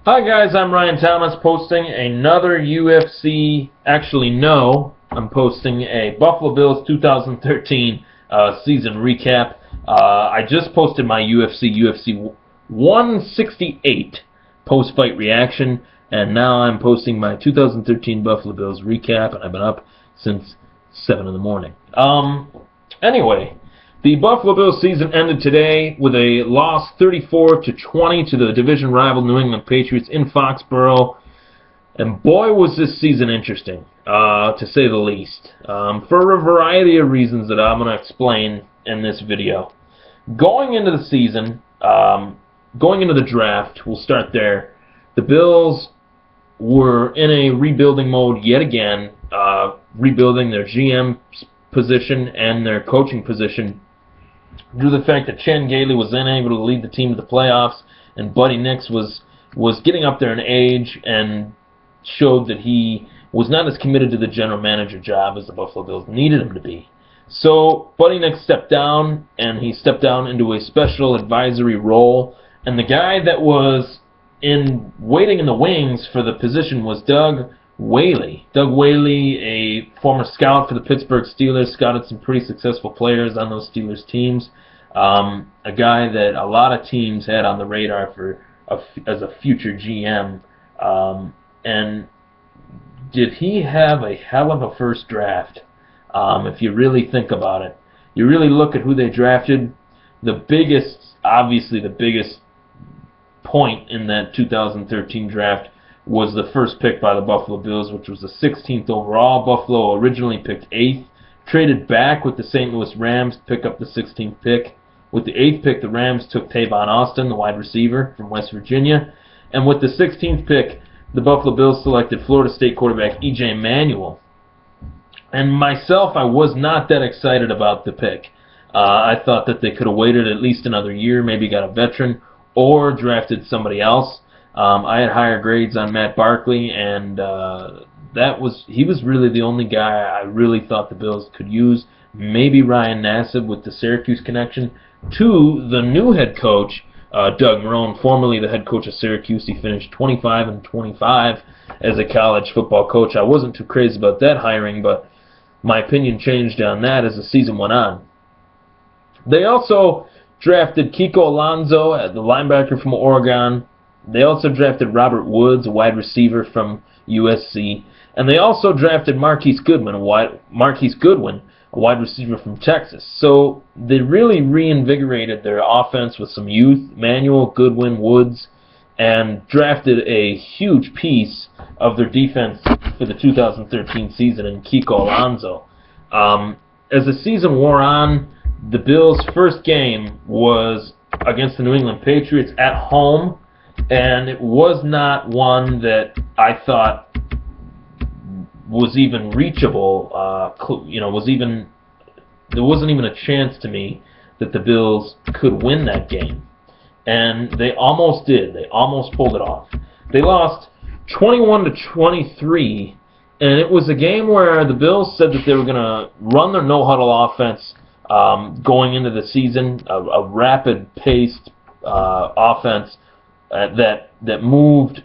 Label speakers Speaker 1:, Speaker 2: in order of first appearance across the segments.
Speaker 1: Hi guys, I'm Ryan Thomas posting another UFC, actually no, I'm posting a Buffalo Bills 2013 season recap. I just posted my UFC 168 post-fight reaction, and now I'm posting my 2013 Buffalo Bills recap, and I've been up since 7 in the morning. Anyway, the Buffalo Bills season ended today with a loss 34-20 to the division rival New England Patriots in Foxborough. And boy, was this season interesting, to say the least, for a variety of reasons that I'm going to explain in this video. Going into the season, going into the draft, we'll start there. The Bills were in a rebuilding mode yet again, rebuilding their GM position and their coaching position, due to the fact that Chan Gailey was unable to lead the team to the playoffs, and Buddy Nix was getting up there in age and showed that he was not as committed to the general manager job as the Buffalo Bills needed him to be. So Buddy Nix stepped down, and he stepped down into a special advisory role, and the guy that was waiting in the wings for the position was Doug Whaley. Doug Whaley, a former scout for the Pittsburgh Steelers, scouted some pretty successful players on those Steelers teams. A guy that a lot of teams had on the radar as a future GM. And did he have a hell of a first draft? If you really think about it, you really look at who they drafted. Obviously the biggest point in that 2013 draft was the first pick by the Buffalo Bills, which was the 16th overall. Buffalo originally picked 8th, traded back with the St. Louis Rams to pick up the 16th pick. With the 8th pick, the Rams took Tavon Austin, the wide receiver from West Virginia. And with the 16th pick, the Buffalo Bills selected Florida State quarterback E.J. Manuel. And myself, I was not that excited about the pick. I thought that they could have waited at least another year, maybe got a veteran, or drafted somebody else. I had higher grades on Matt Barkley, and he was really the only guy I really thought the Bills could use. Maybe Ryan Nassib with the Syracuse connection. To the new head coach, Doug Marrone, formerly the head coach of Syracuse. He finished 25-25 as a college football coach. I wasn't too crazy about that hiring, but my opinion changed on that as the season went on. They also drafted Kiko Alonso, the linebacker from Oregon. They also drafted Robert Woods, a wide receiver from USC. And they also drafted Marquise Goodwin, a wide receiver from Texas. So they really reinvigorated their offense with some youth, Manuel, Goodwin, Woods, and drafted a huge piece of their defense for the 2013 season in Kiko Alonso. As the season wore on, the Bills' first game was against the New England Patriots at home, and it was not one that I thought was even reachable. There wasn't even a chance to me that the Bills could win that game, and they almost did. They almost pulled it off. They lost 21-23, and it was a game where the Bills said that they were going to run their no-huddle offense going into the season, a rapid-paced offense that moved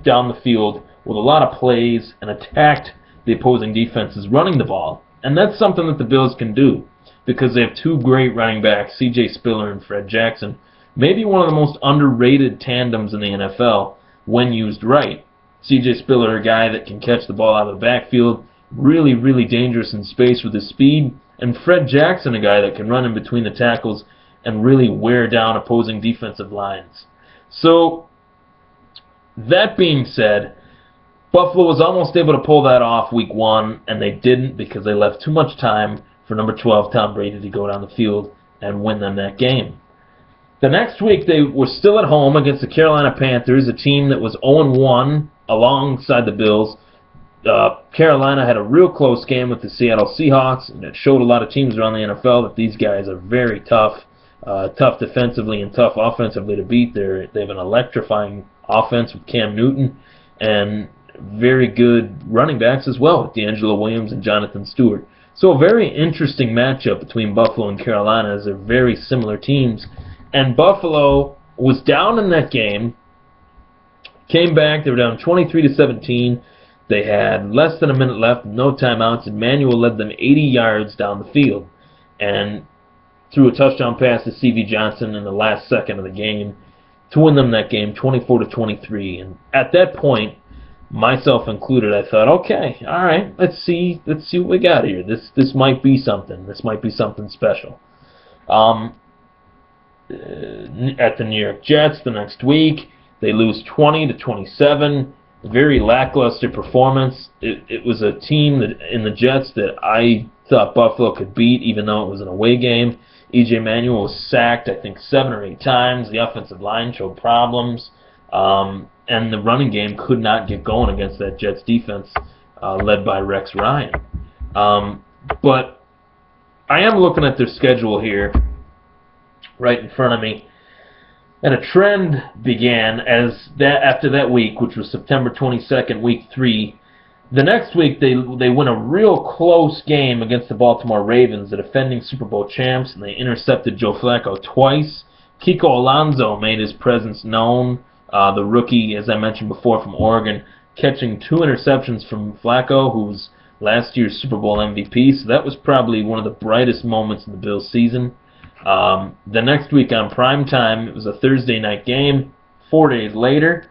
Speaker 1: down the field with a lot of plays and attacked the opposing defenses running the ball. And that's something that the Bills can do because they have two great running backs, C.J. Spiller and Fred Jackson. Maybe one of the most underrated tandems in the NFL when used right. C.J. Spiller, a guy that can catch the ball out of the backfield, really, really dangerous in space with his speed. And Fred Jackson, a guy that can run in between the tackles and really wear down opposing defensive lines. So, that being said, Buffalo was almost able to pull that off week 1, and they didn't because they left too much time for number 12, Tom Brady, to go down the field and win them that game. The next week, they were still at home against the Carolina Panthers, a team that was 0-1 alongside the Bills. Carolina had a real close game with the Seattle Seahawks, and it showed a lot of teams around the NFL that these guys are very tough defensively and tough offensively to beat. They have an electrifying offense with Cam Newton and very good running backs as well with D'Angelo Williams and Jonathan Stewart. So a very interesting matchup between Buffalo and Carolina, as they're very similar teams. And Buffalo was down in that game came back. They were down 23-17. They had less than a minute left, no timeouts, and Manuel led them 80 yards down the field and threw a touchdown pass to C.V. Johnson in the last second of the game to win them that game 24-23. And at that point, myself included, I thought, okay, all right, let's see what we got here. This might be something. This might be something special. At the New York Jets the next week, they lose 20-27. Very lackluster performance. It was a team that in the Jets that I thought Buffalo could beat, even though it was an away game. E.J. Manuel was sacked, I think, 7 or 8 times. The offensive line showed problems. And the running game could not get going against that Jets defense led by Rex Ryan. But I am looking at their schedule here right in front of me. And a trend began after that week, which was September 22nd, week 3. The next week, they win a real close game against the Baltimore Ravens, the defending Super Bowl champs, and they intercepted Joe Flacco twice. Kiko Alonso made his presence known, the rookie, as I mentioned before, from Oregon, catching 2 interceptions from Flacco, who was last year's Super Bowl MVP. So that was probably one of the brightest moments in the Bills' season. The next week on primetime, it was a Thursday night game. 4 days later,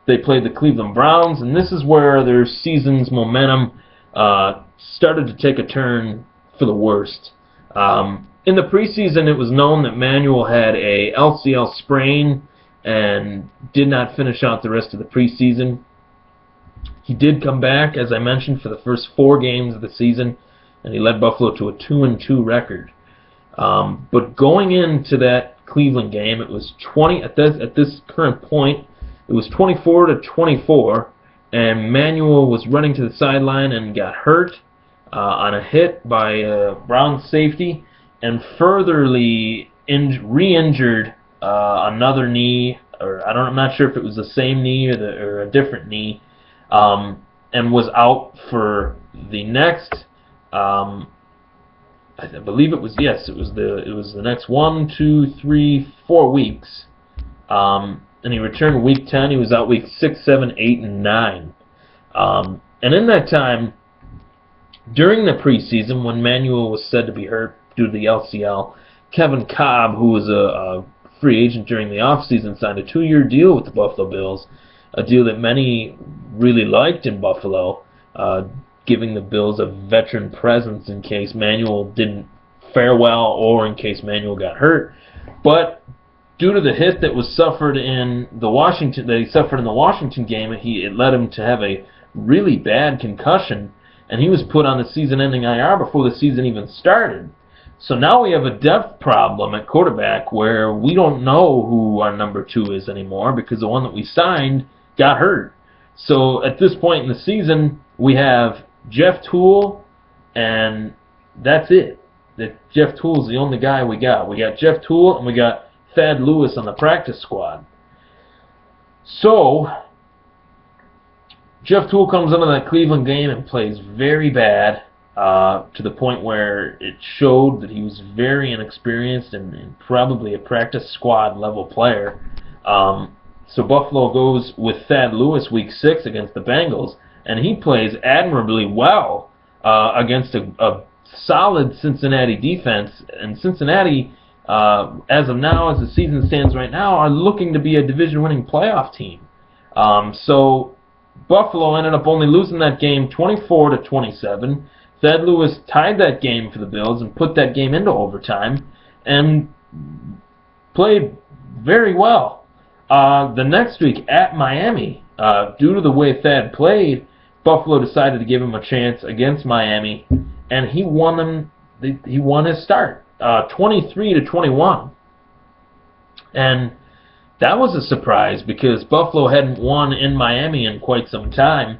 Speaker 1: they played the Cleveland Browns, and this is where their season's momentum started to take a turn for the worst. In the preseason, it was known that Manuel had a LCL sprain and did not finish out the rest of the preseason. He did come back, as I mentioned, for the first 4 games of the season, and he led Buffalo to a 2-2 record. But going into that Cleveland game, it was 20 at this current point. It was 24-24, and Manuel was running to the sideline and got hurt on a hit by a Browns safety, and furtherly re-injured another knee, or I'm not sure if it was the same knee or a different knee, and was out for the next. I believe it was the next 4 weeks. And he returned week 10. He was out week 6, 7, 8, and 9. And in that time, during the preseason, when Manuel was said to be hurt due to the LCL, Kevin Kolb, who was a free agent during the offseason, signed a 2-year deal with the Buffalo Bills, a deal that many really liked in Buffalo, giving the Bills a veteran presence in case Manuel didn't fare well or in case Manuel got hurt. But due to the hit that was suffered in the Washington game, it led him to have a really bad concussion, and he was put on the season-ending IR before the season even started. So now we have a depth problem at quarterback where we don't know who our number 2 is anymore because the one that we signed got hurt. So at this point in the season, we have Jeff Tuel, and that's it. Jeff Tuel's the only guy we got. We got Jeff Tuel, and we got Thad Lewis on the practice squad. So, Jeff Tuel comes into that Cleveland game and plays very bad, to the point where it showed that he was very inexperienced and probably a practice squad level player. So Buffalo goes with Thad Lewis week 6 against the Bengals, and he plays admirably well against a solid Cincinnati defense. And Cincinnati, as of now, as the season stands right now, are looking to be a division-winning playoff team. So Buffalo ended up only losing that game 24-27. Thad Lewis tied that game for the Bills and put that game into overtime and played very well. The next week at Miami, due to the way Thad played, Buffalo decided to give him a chance against Miami, and he won his start, 23-21. And that was a surprise because Buffalo hadn't won in Miami in quite some time,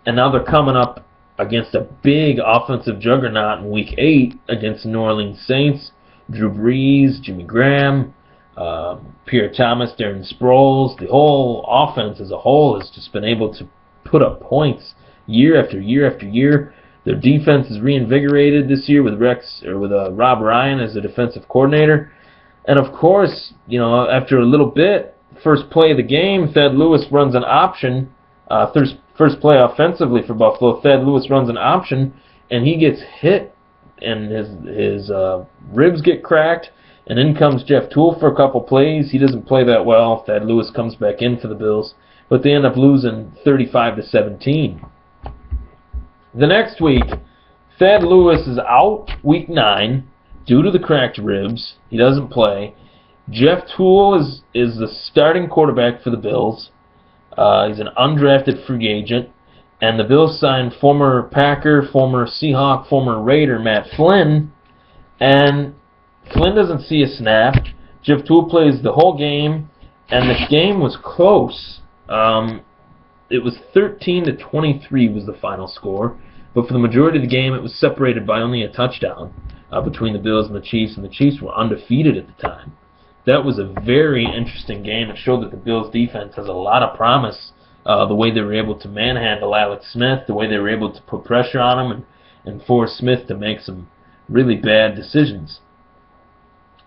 Speaker 1: and now they're coming up against a big offensive juggernaut in Week 8 against the New Orleans Saints. Drew Brees, Jimmy Graham, Pierre Thomas, Darren Sproles. The whole offense as a whole has just been able to put up points year after year after year. Their defense is reinvigorated this year with Rob Ryan as the defensive coordinator. And of course, after a little bit, first play of the game, Thad Lewis runs an option. First play offensively for Buffalo, Thad Lewis runs an option, and he gets hit, and his ribs get cracked, and in comes Jeff Toole for a couple plays. He doesn't play that well. Thad Lewis comes back in for the Bills, but they end up losing 35-17. The next week, Thad Lewis is out week 9 due to the cracked ribs. He doesn't play. Jeff Toole is the starting quarterback for the Bills. He's an undrafted free agent, and the Bills signed former Packer, former Seahawk, former Raider Matt Flynn, and Flynn doesn't see a snap. Jeff Toole plays the whole game, and the game was close. It was 13-23 was the final score, but for the majority of the game, it was separated by only a touchdown between the Bills and the Chiefs were undefeated at the time. That was a very interesting game. It showed that the Bills' defense has a lot of promise. The way they were able to manhandle Alex Smith, the way they were able to put pressure on him and force Smith to make some really bad decisions.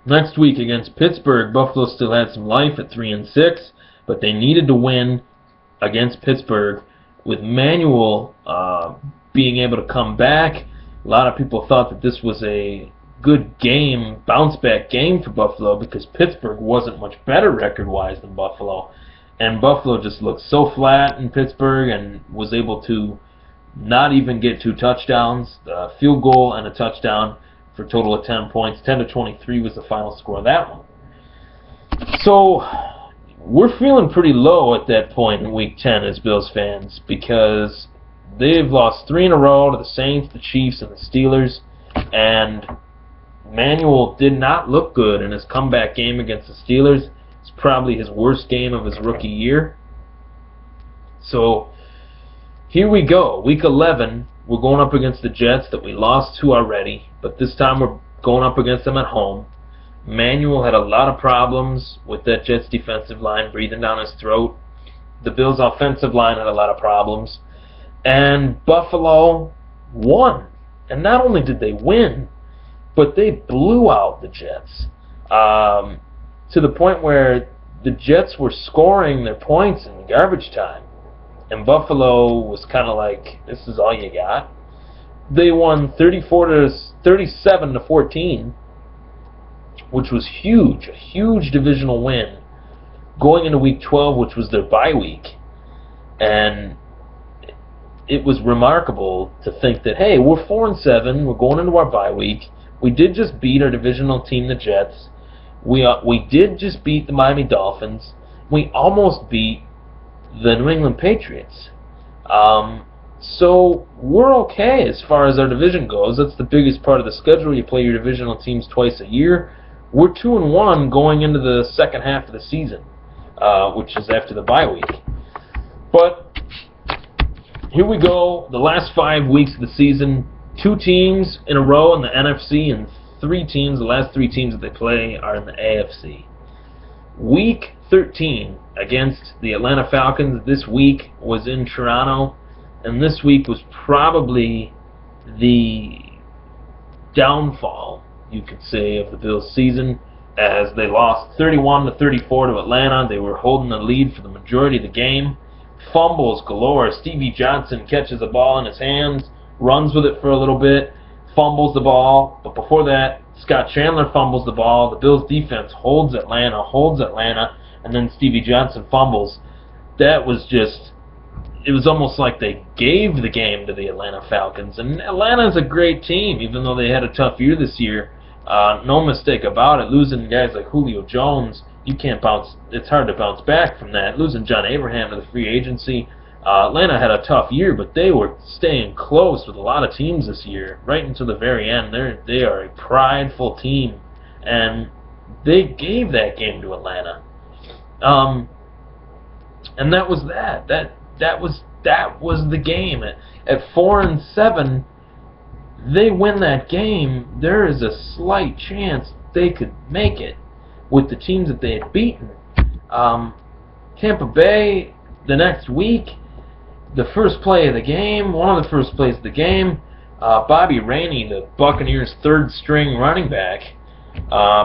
Speaker 1: Next week against Pittsburgh, Buffalo still had some life at 3-6, but they needed to win against Pittsburgh with Manuel being able to come back. A lot of people thought that this was a good game, bounce-back game for Buffalo because Pittsburgh wasn't much better record-wise than Buffalo. And Buffalo just looked so flat in Pittsburgh and was able to not even get 2 touchdowns, a field goal and a touchdown for a total of 10 points. 10-23 was the final score of that one. So we're feeling pretty low at that point in Week 10 as Bills fans because they've lost 3 in a row to the Saints, the Chiefs, and the Steelers, and Manuel did not look good in his comeback game against the Steelers. It's probably his worst game of his rookie year. So here we go. Week 11, we're going up against the Jets that we lost to already, but this time we're going up against them at home. Manuel had a lot of problems with that Jets defensive line breathing down his throat. The Bills' offensive line had a lot of problems. And Buffalo won. And not only did they win, but they blew out the Jets to the point where the Jets were scoring their points in garbage time. And Buffalo was kind of like, this is all you got. They won 37-14, which was huge, a huge divisional win, going into Week 12, which was their bye week. And it was remarkable to think that, hey, we're 4-7, we're going into our bye week. We did just beat our divisional team, the Jets. We did just beat the Miami Dolphins. We almost beat the New England Patriots. So we're okay as far as our division goes. That's the biggest part of the schedule. You play your divisional teams twice a year. We're 2-1 going into the second half of the season, which is after the bye week. But here we go, the last 5 weeks of the season, 2 teams in a row in the NFC and 3 teams, the last 3 teams that they play are in the AFC. Week 13 against the Atlanta Falcons this week was in Toronto, and this week was probably the downfall, you could say, of the Bills' season, as they lost 31-34 to Atlanta. They were holding the lead for the majority of the game. Fumbles galore. Stevie Johnson catches the ball in his hands, runs with it for a little bit, fumbles the ball, but before that, Scott Chandler fumbles the ball. The Bills' defense holds Atlanta, and then Stevie Johnson fumbles. That was just, it was almost like they gave the game to the Atlanta Falcons. And Atlanta's a great team, even though they had a tough year this year. No mistake about it. Losing guys like Julio Jones, you can't bounce. It's hard to bounce back from that. Losing John Abraham to the free agency. Atlanta had a tough year, but they were staying close with a lot of teams this year, right until the very end. They are a prideful team, and they gave that game to Atlanta. And that was that. That was the game. At 4-7, they win that game. There is a slight chance they could make it with the teams that they had beaten. Tampa Bay, the next week, the first play of the game, one of the first plays of the game, Bobby Rainey, the Buccaneers' third-string running back,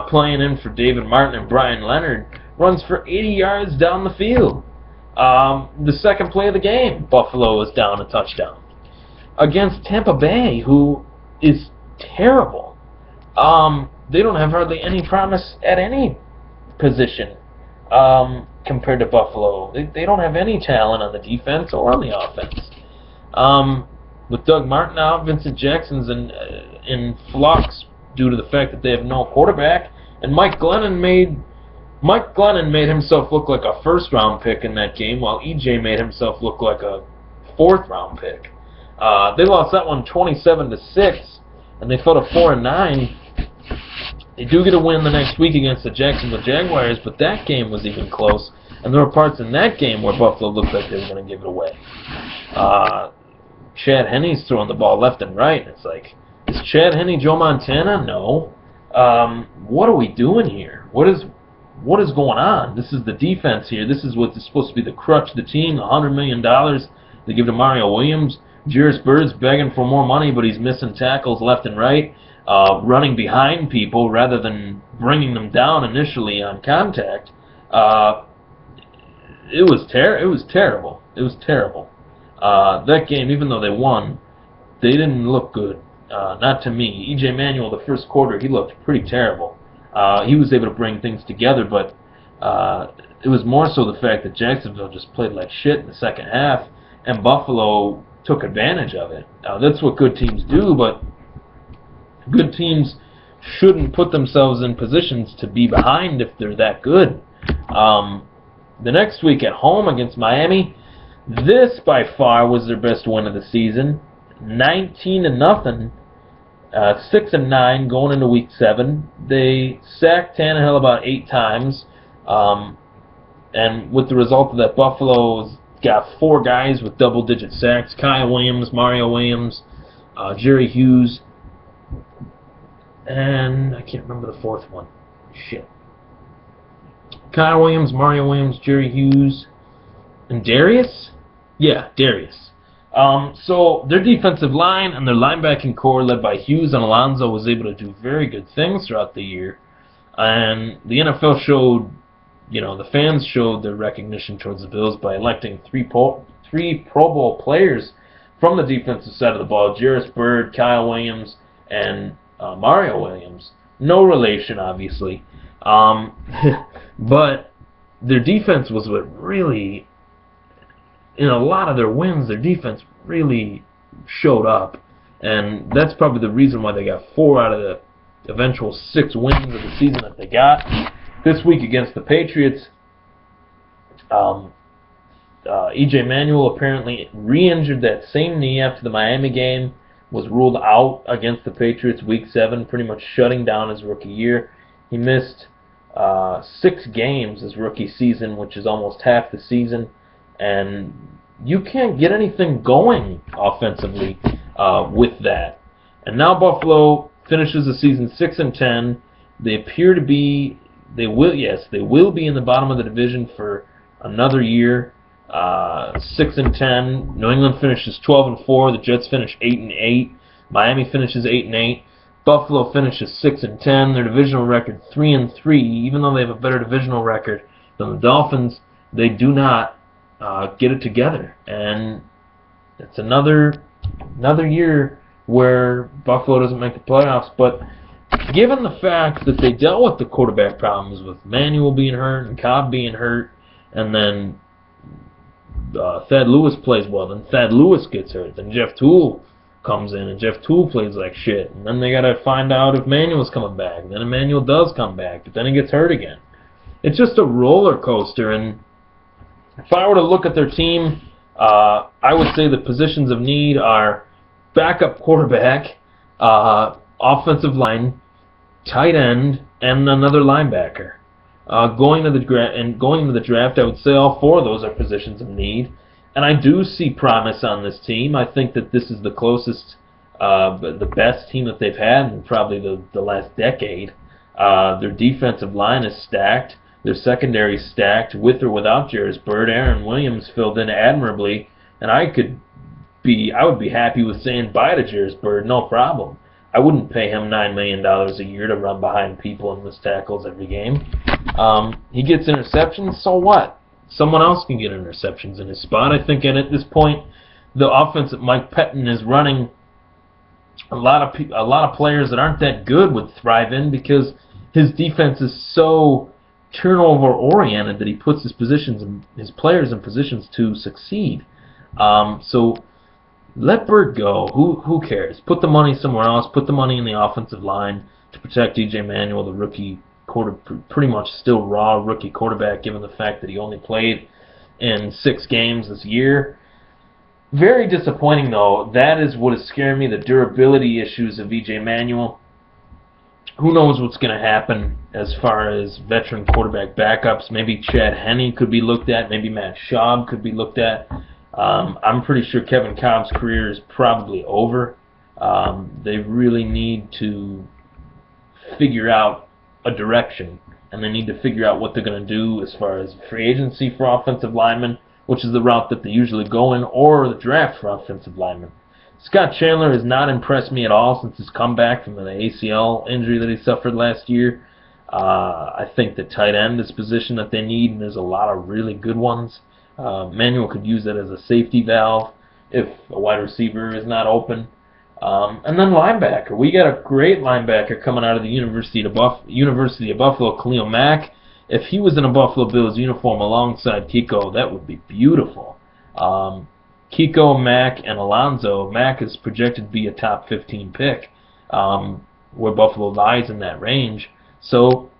Speaker 1: playing in for David Martin and Brian Leonard, runs for 80 yards down the field. The second play of the game, Buffalo is down a touchdown. Against Tampa Bay, who is terrible. They don't have hardly any promise at any position compared to Buffalo. They don't have any talent on the defense or on the offense. With Doug Martin out, Vincent Jackson's in flux due to the fact that they have no quarterback, and Mike Glennon made himself look like a first-round pick in that game, while EJ made himself look like a fourth-round pick. They lost that one 27-6, and they fell to 4-9. They do get a win the next week against the Jacksonville Jaguars, but that game was even close, and there were parts in that game where Buffalo looked like they were going to give it away. Chad Henne's throwing the ball left and right, and it's like, is Chad Henne Joe Montana? No. What are we doing here? What is going on? This is the defense here. This is what's supposed to be the crutch of the team, the $100 million they give to Mario Williams. Jairus Byrd's begging for more money, but he's missing tackles left and right, running behind people rather than bringing them down initially on contact. It was terrible. It was terrible. That game, even though they won, they didn't look good. Not to me. E.J. Manuel, the first quarter, he looked pretty terrible. He was able to bring things together, but it was more so the fact that Jacksonville just played like shit in the second half, and Buffalo took advantage of it. That's what good teams do, but good teams shouldn't put themselves in positions to be behind if they're that good. The next week at home against Miami, this by far was their best win of the season. 19-0, 6-9 going into week 7. They sacked Tannehill about 8 times, and with the result of that, Buffalo's got 4 guys with double-digit sacks: Kyle Williams, Mario Williams, Jerry Hughes, and I can't remember the fourth one. Shit. Kyle Williams, Mario Williams, Jerry Hughes, and Darius? Yeah, Darius. So their defensive line and their linebacking core, led by Hughes and Alonso, was able to do very good things throughout the year. And the NFL showed, the fans showed their recognition towards the Bills by electing three Pro Bowl players from the defensive side of the ball: Jairus Byrd, Kyle Williams, and Mario Williams. No relation, obviously. But their defense was what really, in a lot of their wins, their defense really showed up. And that's probably the reason why they got 4 out of the eventual 6 wins of the season that they got. This week against the Patriots, E.J. Manuel apparently re-injured that same knee after the Miami game, was ruled out against the Patriots week 7, pretty much shutting down his rookie year. He missed 6 games his rookie season, which is almost half the season, and you can't get anything going offensively with that. And now Buffalo finishes the season 6-10. They appear to be, they will be in the bottom of the division for another year. 6-10. New England finishes 12-4. The Jets finish 8-8. Miami finishes 8-8. Buffalo finishes 6-10. Their divisional record 3-3. Even though they have a better divisional record than the Dolphins, they do not get it together, and it's another year where Buffalo doesn't make the playoffs. But given the fact that they dealt with the quarterback problems with Manuel being hurt and Cobb being hurt, and then Thad Lewis plays well, then Thad Lewis gets hurt, then Jeff Toole comes in and Jeff Toole plays like shit, and then they gotta find out if Manuel's coming back. Then Emmanuel does come back, but then he gets hurt again. It's just a roller coaster. And if I were to look at their team, I would say the positions of need are backup quarterback, offensive line, tight end, and another linebacker. Going into the draft, I would say all 4 of those are positions of need. And I do see promise on this team. I think that this is the closest, the best team that they've had in probably the last decade. Their defensive line is stacked. Their secondary is stacked, with or without Jairus Byrd. Aaron Williams filled in admirably, and I would be happy with saying bye to Jairus Byrd, no problem. I wouldn't pay him $9 million a year to run behind people and miss tackles every game. He gets interceptions, so what? Someone else can get interceptions in his spot. I think, and at this point, the offense that Mike Pettine is running, a lot of players that aren't that good would thrive in, because his defense is so turnover oriented that he puts his players in positions to succeed. So let Burt go. Who cares? Put the money somewhere else. Put the money in the offensive line to protect DJ Manuel, the rookie pretty much still raw rookie quarterback, given the fact that he only played in 6 games this year. Very disappointing, though. That is what is scaring me, the durability issues of EJ Manuel. Who knows what's going to happen as far as veteran quarterback backups. Maybe Chad Henne could be looked at. Maybe Matt Schaub could be looked at. I'm pretty sure Kevin Cobb's career is probably over. They really need to figure out a direction, and they need to figure out what they're going to do as far as free agency for offensive linemen, which is the route that they usually go in, or the draft for offensive linemen. Scott Chandler has not impressed me at all since his comeback from the ACL injury that he suffered last year. I think the tight end is a position that they need, and there's a lot of really good ones. Manuel could use that as a safety valve if a wide receiver is not open. And then linebacker. We got a great linebacker coming out of the University of Buffalo, Khalil Mack. If he was in a Buffalo Bills uniform alongside Kiko, that would be beautiful. Kiko, Mack, and Alonzo. Mack is projected to be a top 15 pick, where Buffalo lies in that range. So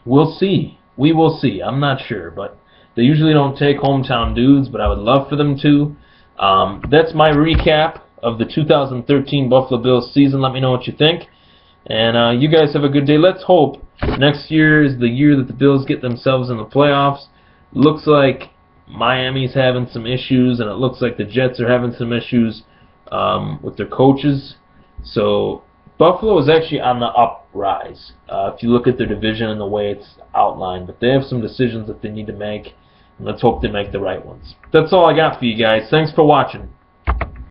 Speaker 1: we'll see. We will see. I'm not sure, but they usually don't take hometown dudes, but I would love for them to. That's my recap of the 2013 Buffalo Bills season. Let me know what you think. And you guys have a good day. Let's hope next year is the year that the Bills get themselves in the playoffs. Looks like Miami's having some issues, and it looks like the Jets are having some issues with their coaches. So Buffalo is actually on the uprise if you look at their division and the way it's outlined. But they have some decisions that they need to make, and let's hope they make the right ones. That's all I got for you guys. Thanks for watching.